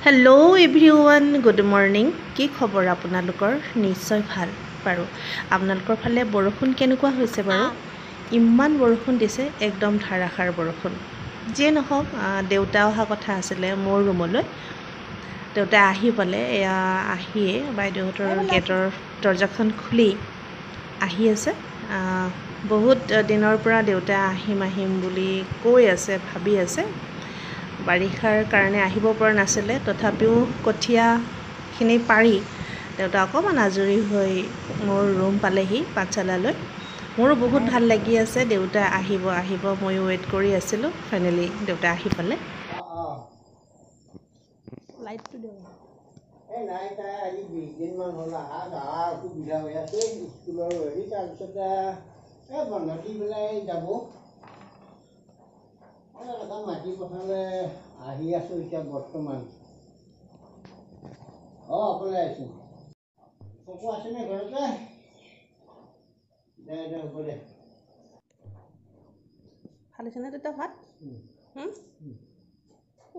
Hello everyone good morning की खबर आपनालोकर निश्चय ভাল पारो आपनालोकर फाले बरखुण केनेकुवा होइसे बारो इमान बरखुण दिसे एकदम धारासार बरखुण जे নহক देउता अहा कथा आছিলে मोर रुमলৈ देउता आহি পালে এয়া আহিয়ে বাইদেউহতৰ গেটৰ দৰজাখন খুলি আহি আছে বহুত দিনৰ পৰা দেউতা আহিম বুলি কৈ আছে ভাবি আছে बारिषार कारणे आहिब पर नाছিলে तथापिও कठियाखिनि पारि देउता अकमान आजरी হৈ मोर रूम पालेही पाठशालाলৈ मोर बहुत ভাল লাগি আছে देउता আহিব মই वेट কৰি আছিলো फाइनली देउता आहि पाले लाइट तो दे ए लाइट आली 20 दिन मान होला सुविधा হৈ আছে স্কুলৰ হেৰি তাৰ পিছত বন্ধটি বেলাই যাব माटी पथाले आही आसो इटा बर्तमान अकले आइसो कको आसे ने घरते दे बोले खालिस ने तेता भात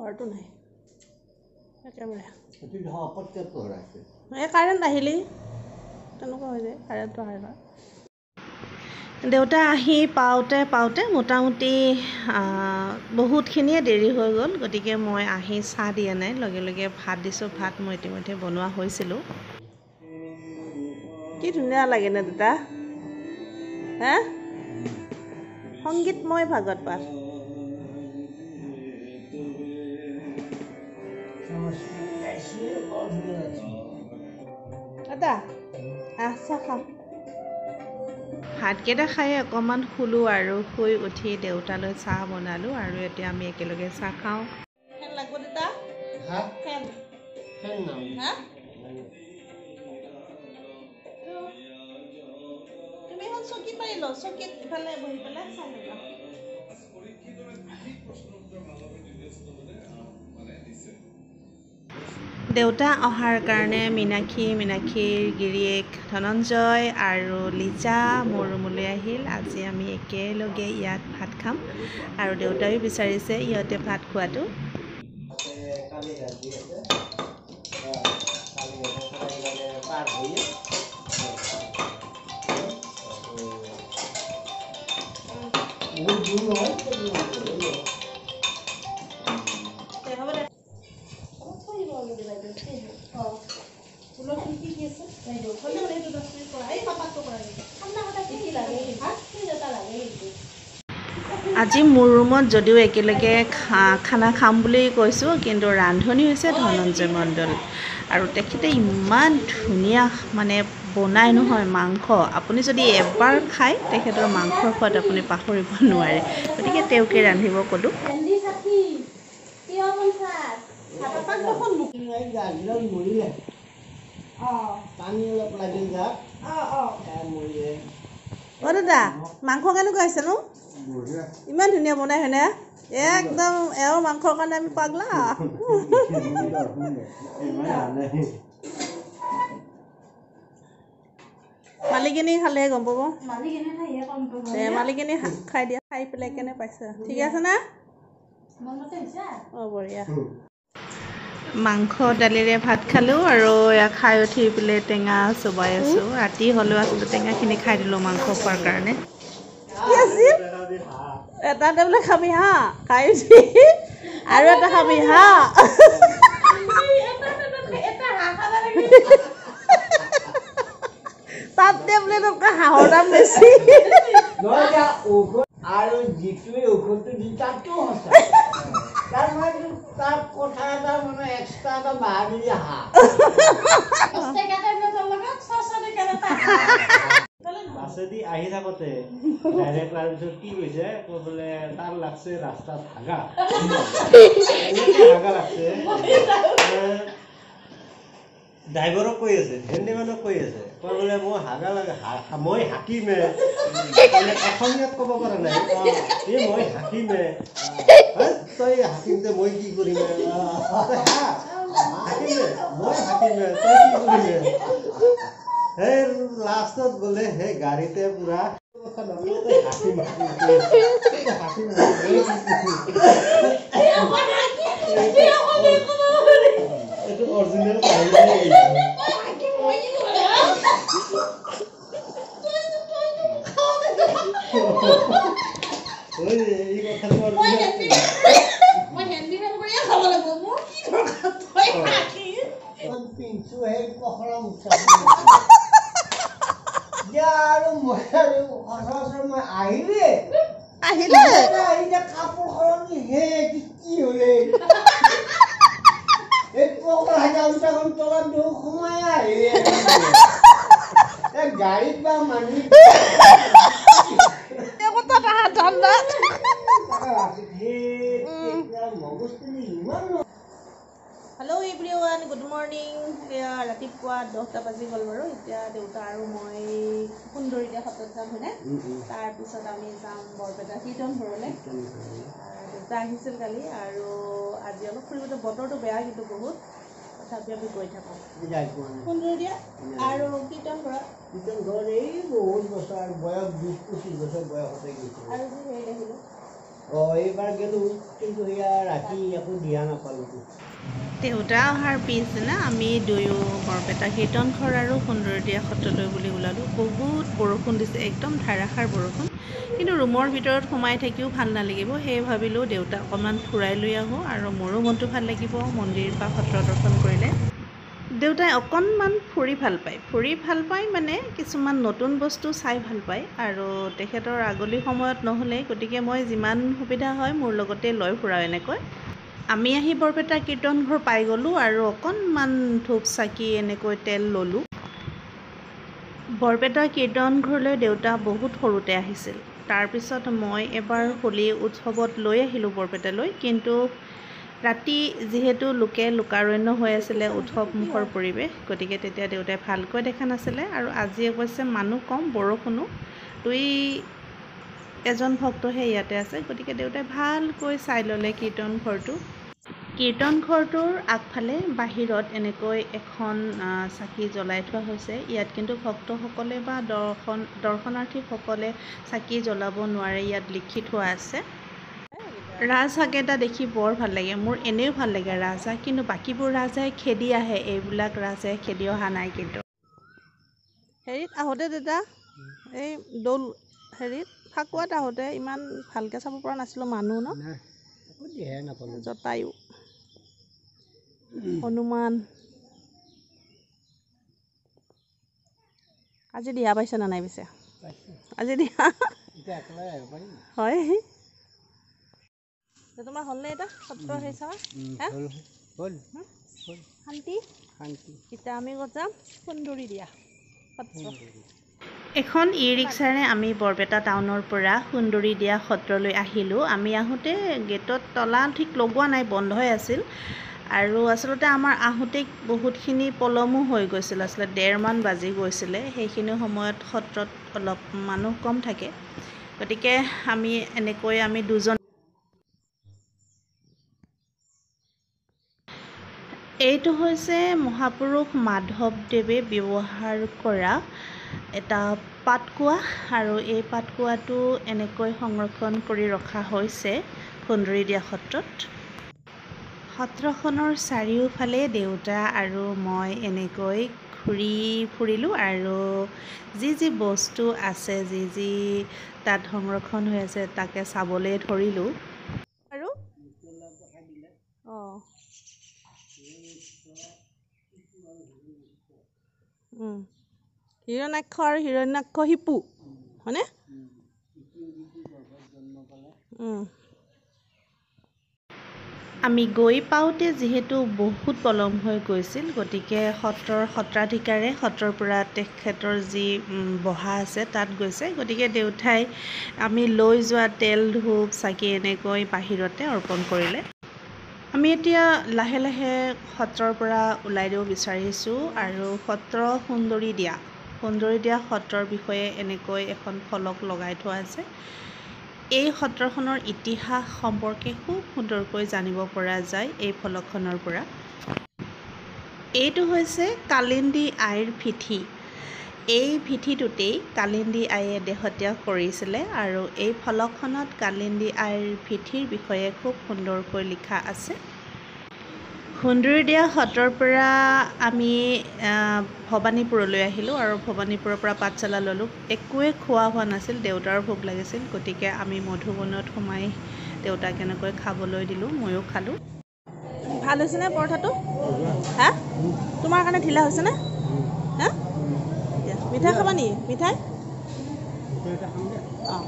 ओरतो नाही एकेबारे एति ध अपत्य तोराइसे ए कारेन्ट आहिली तनको হৈ যায় कारेन्ट तो आइबा देउता आহি पाउते मोटामुटी बहुतखिनिए देरी हो गल गतिके मैं आहि चाह दिया ना लगे लगे भात दिसो भात मैं इतिमध्ये बनवा होइसिलो कि धुनिया लागे ना देउता हाँ संगीतमय भागत पाठ दादा आसा खा भातकेटा खाई अकमान खुलो और शुई उठी देउताले चाह बनालो और एतिया आमी एकेलगे चाह खाओ फेन लागबो देता हां फेन ना हां তুমি হন চকি পাইলো চকি ইফালে বহি পেলাই চাহ লবা देउता अहार कारणे मीनाक्षीर गिरियेक धनंजय और लिजा मोर रूमলৈ আহিল আজি আমি एकेलगे ইয়াত भात खाम और देउताई বিচাৰিছে ইয়াতে भात খোৱাটো আজি मोर रूमत जदिও एकेलगे खाना खाम बुली কৈছো কিন্তু रांधनी হৈছে धनंजय मंडल और तेखिते इमान धुनिया माने बनाय নহয় मांस আপুনি যদি এবাৰ খায় তেখেতৰ মাংসৰ সোৱাদ আপুনি পাহৰিব নোৱাৰে গতিকে তেওকে ৰান্ধিব কলো दादा मांस केनेকুৱা হৈছে নো इमान धुनिया बनाय है ना एकदम एओ मांसर कारण आमी पागला मालिकिनी खाले गम पाबो मालिकिनी खाई दिया खाई पेले केने पाइছে ठीक আছে ना मनते হৈছে बढिया मांस दालिरे भात खालो और या खाई उठी पेले टेंगा चबाई आसो राति हलो आसले टेंगाखिनि खाई दिलो मांस खোৱাৰ কাৰণে কি আছিল এটা টেবলে খাবি হা খাই উঠি আৰু এটা খাবি হা সাত টেবলে তোক হাঁহৰ দাম বেছি নয়া ঔষধ আৰু জিতুৱে ঔষধটো দি তাতো হসা তাৰ মানে তাৰ কথা এটা মানে এক্সট্ৰা এটা বাঢ়ি দিয়া হা অস্তেকাতে মেথৰ লগত সসনে কেনেটা आसेदी आही थाकोते डायरेक्ट लाइनसो की কৈছে কবলে তার লাগছে রাস্তা ভাগা ভাগা লাগছে ড্রাইভারও কই আছে হেন্ডিম্যানও কই আছে কবলে মই হাগা লাগে মই হাকিমে অসমীয়াত কব পৰা নাই এই মই হাকিমে তই হাকিমতে মই কি কৰিম হাকিমে মই হাকিমে তই কি কৰিম हे लास्ट बोले हे गाड़ीते पूरा हाथी itu original kainnya Hello everyone, good morning. ৰাতিপুৱা 10টা বাজি গ'ল বাৰু এতিয়া দেউতা আৰু মই সুন্দৰীয়া হাতত যাম হয়নে তাৰ পিছত আমি যাম বৰপেটা কীৰ্তন ঘৰলৈ দেউতা আহিছিল কালি আৰু আজি অলপ ফুৰিবলৈ বতৰটো বেয়া কিন্তু বহুত তথাপি আমি গৈ থাকোঁ সুন্দৰীয়া আৰু কীৰ্তন ঘৰ এই বহুত বছৰ বয়স 20-25 বছৰ বয়সতে গৈছোঁ আৰু যে হেৰি দেখিলোঁ এইবাৰ গ'লোঁ কিন্তু সেয়া ৰাতি একো দিয়া নাপালোঁ দেউতা অহাৰ পিছদিনা আমি দুয়ো বৰপেটা কীৰ্তন ঘৰ আৰু সুন্দৰীয়া সত্ৰলৈ বুলি ওলালোঁ বহুত বৰষুণ দিছে একদম ধাৰাসাৰ বৰষুণ কিন্তু ৰুমৰ ভিতৰত সোমাই থাকিও ভাল নালাগিব সেয়ে ভাবিলোঁ দেউতা অকণমান ফুৰাই লৈ আহোঁ আৰু মোৰো মনটো ভাল লাগিব মন্দিৰ বা সত্ৰ দৰ্শন কৰিলে দেউতাই অকণমান ফুৰি ভাল পায় মানে কিছুমান নতুন বস্তু চাই ভাল পায় আৰু তেখেতৰ আগলি সময়ত নহ'লে গতিকে মই যিমান সুবিধা হয় মোৰ লগতে লৈ ফুৰাওঁ এনেকৈ আমি আহি বৰপেটা কীৰ্তন ঘৰ পাই গ'লোঁ আৰু অকণমান ধূপ চাকি এনেকৈ তেল ল'লোঁ বৰপেটা কীৰ্তন ঘৰলৈ দেউতা বহুত সৰুতে আহিছিল তাৰপিছত মই এবাৰ হোলী উৎসৱত লৈ আহিলোঁ বৰপেটালৈ কিন্তু ৰাতি যিহেতু লোকাৰণ্য হৈ আছিলে উৎসৱমুখৰ পৰিৱেশ গতিকে তেতিয়া দেউতাই ভালকৈ দেখা নাছিলে আৰু আজি অৱশ্যে মানুহ কম বৰষুণো এজন ভক্তহে ইয়াতে আছে গতিকে দেউতাই ভালকৈ চাই ল'লে কীৰ্তন ঘৰটোৰ আগফালে বাহিৰত এনেকৈ এখন চাকি জ্বলাই থোৱা হৈছে ইয়াত কিন্তু ভক্তসকলে বা দৰ্শনাৰ্থীসকলে চাকি জ্বলাব নোৱাৰে ইয়াত লিখি থোৱা আছে ৰাজহাঁহকেইটা দেখি বৰ ভাল লাগে মোৰ এনেও ভাল লাগে ৰাজহাঁহ কিন্তু বাকীবোৰ ৰাজহাঁহে খেদি আহে এইবিলাক ৰাজহাঁহে খেদি অহা নাই কিন্তু হেৰিত আহোঁতে তেতিয়া এই দৌল হেৰিত ফাকুৱাত আহোঁতে ইমান ভালকৈ চাব পৰা নাছিলোঁ মানুহ ন জটায়ু হনুমান আজি দিহা পাইছে না নাই পিছে আজি দিহা হয় তোমাৰ হ'লনে এটা সত্ৰ সেই চাৱা শান্তি এতিয়া আমি ক'ত যাম সুন্দৰীয়া সত্ৰ এখন ই ৰিক্সাৰে আমি বৰপেটা টাউনৰ পৰা সুন্দৰীয়া সত্ৰলৈ আহিলোঁ আমি আহোঁতে গেটত তলা ঠিক লগোৱা নাই বন্ধই আছিল আৰু আচলতে আমাৰ আহোঁতে বহুতখিনি পলমো হৈ গৈছিল আচলতে 1:30 বাজি গৈছিলে সেইখিনি সময়ত সত্ৰত অলপ মানুহ কম থাকে গতিকে আমি দুজন এইটো হৈছে মহাপুৰুষ মাধৱদেৱে ব্যৱহাৰ কৰা এটা পাতকোৱা আৰু এই পাতকোৱাটো এনেকৈ সংৰক্ষণ কৰি ৰখা হৈছে সুন্দৰীয়া সত্ৰত সত্ৰখনৰ চাৰিওফালে দেউতা আৰু মই এনেকৈ ঘূৰি ফুৰিলোঁ আৰু যি বস্তু আছে যি তাত সংৰক্ষণ হৈ আছে তাকে চাবলৈ ধৰিলোঁ আৰু হিৰণ্যাক্ষ আৰু হিৰণ্যাক্ষ শিপু হয়নে আমি গৈ পাওঁতে যিহেতু বহুত পলম হৈ গৈছিল গতিকে সত্ৰাধিকাৰে সত্ৰৰ পৰা তেখেতৰ যি বহা আছে তাত গৈছে গতিকে দেউতাই আমি লৈ যোৱা তেল ধূপ চাকি এনেকৈ বাহিৰতে অৰ্পণ কৰিলে আমি এতিয়া লাহে লাহে সত্ৰৰ পৰা ওলাই দিব বিচাৰিছোঁ আৰু সত্ৰ সুন্দৰীয়া সত্ৰৰ বিষয়ে এনেকৈ এখন ফলক লগাই থোৱা আছে এই সত্ৰখনৰ ইতিহাস সম্পৰ্কে খুব সুন্দৰকৈ জানিব পৰা যায় এই ফলকখনৰ পৰা এইটো হৈছে কালিন্দী আইৰ পিঠি এই পিঠিটোতেই কালিন্দী আইয়ে দেহত্যাগ কৰিছিলে আৰু এই ফলকখনত কালিন্দী আইৰ পিঠিৰ বিষয়ে খুব সুন্দৰকৈ লিখা আছে ঘুন্দুৰিদিয়া হ্ৰদৰ পৰা আমি ভবানীপুৰলৈ আহিলোঁ আৰু ভবানীপুৰৰ পৰা পাঠশালা ল'লোঁ। একোৱে খোৱা হোৱা নাছিল, দেউতাৰ ভোক লাগিছিল, গতিকে আমি মধুবনত সোমাই দেউতাক এনেকৈ খাবলৈ দিলোঁ, ময়ো খালোঁ। ভাল হৈছেনে পৰঠাটো? হা? তোমাৰ কাৰণে ঢিলা হৈছেনে? হা? মিঠাই খাবা নেকি? মিঠাই? অঁ।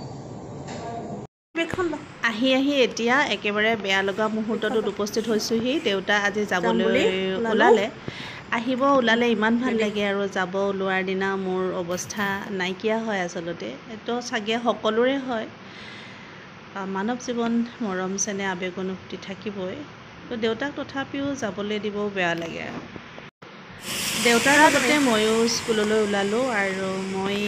আহি এতিয়া একেবাৰে বেয়া লগা মুহূৰ্তটোত উপস্থিত হৈছোঁহি। দেউতা আজি যাবলৈ ওলালে। আহিব ওলালে ইমান ভাল লাগে আৰু যাব ওলোৱাৰ দিনা মোৰ অৱস্থা নাইকিয়া হয় আচলতে। এইটো চাগে সকলোৰে হয়। মানৱ জীৱন মৰম চেনেহ আবেগ অনুভূতি থাকিবই। তো দেউতাক তথাপিও যাবলৈ দিবও বেয়া লাগে আৰু। দেউতাৰ লগতে ময়ো স্কুললৈ ওলালোঁ আৰু মই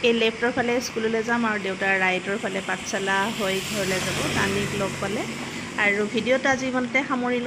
এই লেফ্টৰ ফালে স্কুললৈ যাম আৰু দেউতাৰ ৰাইটৰ ফালে পাঠশালা হৈ ঘৰলৈ যাব। তানিক লগ পালে আৰু ভিডিঅ'টো আজি ইমানতে সামৰিলোঁ।